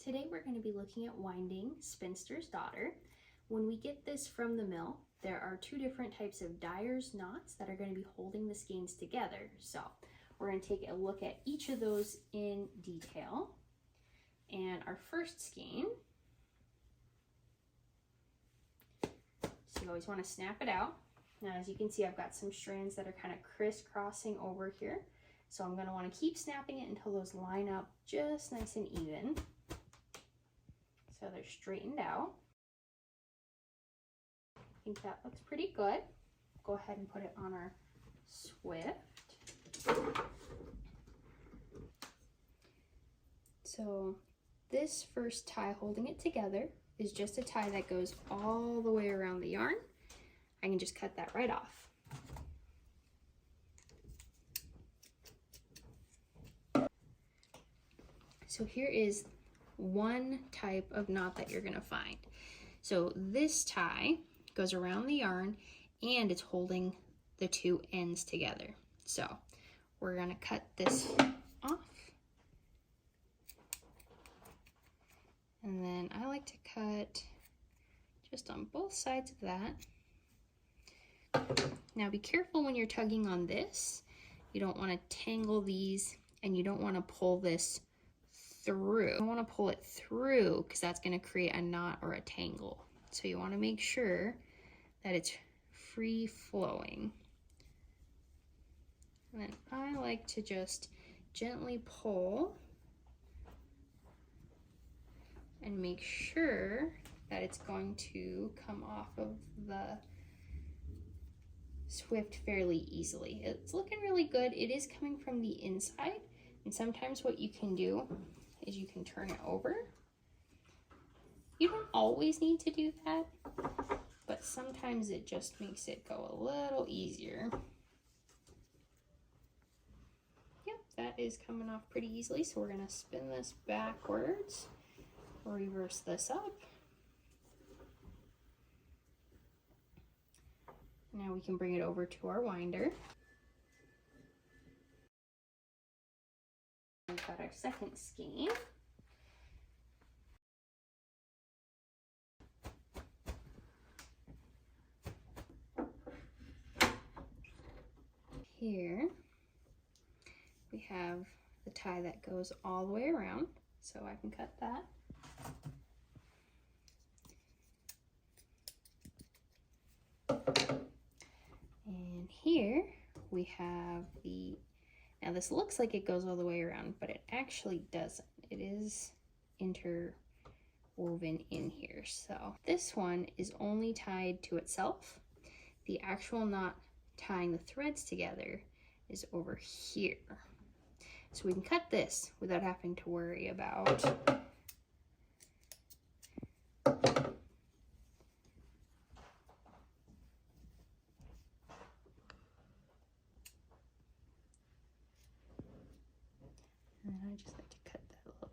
Today we're going to be looking at winding Spinster's daughter. When we get this from the mill, there are two different types of dyer's knots that are going to be holding the skeins together. So we're going to take a look at each of those in detail. And our first skein, so you always want to snap it out. Now as you can see, I've got some strands that are kind of crisscrossing over here. So I'm going to want to keep snapping it until those line up just nice and even. So they're straightened out. I think that looks pretty good. Go ahead and put it on our Swift. So this first tie holding it together is just a tie that goes all the way around the yarn. I can just cut that right off. So here is one type of knot that you're gonna find. So this tie goes around the yarn and it's holding the two ends together. So we're gonna cut this off. And then I like to cut just on both sides of that. Now be careful when you're tugging on this. You don't want to tangle these and you don't want to pull this through. You don't want to pull it through because that's going to create a knot or a tangle. So you want to make sure that it's free flowing. And then I like to just gently pull and make sure that it's going to come off of the Swift fairly easily. It's looking really good. It is coming from the inside, and sometimes what you can do is you can turn it over. You don't always need to do that, but sometimes it just makes it go a little easier. Yep, that is coming off pretty easily, so we're gonna spin this backwards, reverse this up. Now we can bring it over to our winder. We've got our second skein. Here we have the tie that goes all the way around, so I can cut that. And here we have now this looks like it goes all the way around, but it actually doesn't. It is interwoven in here. So this one is only tied to itself. The actual knot tying the threads together is over here. So we can cut this without having to worry about and I just like to cut that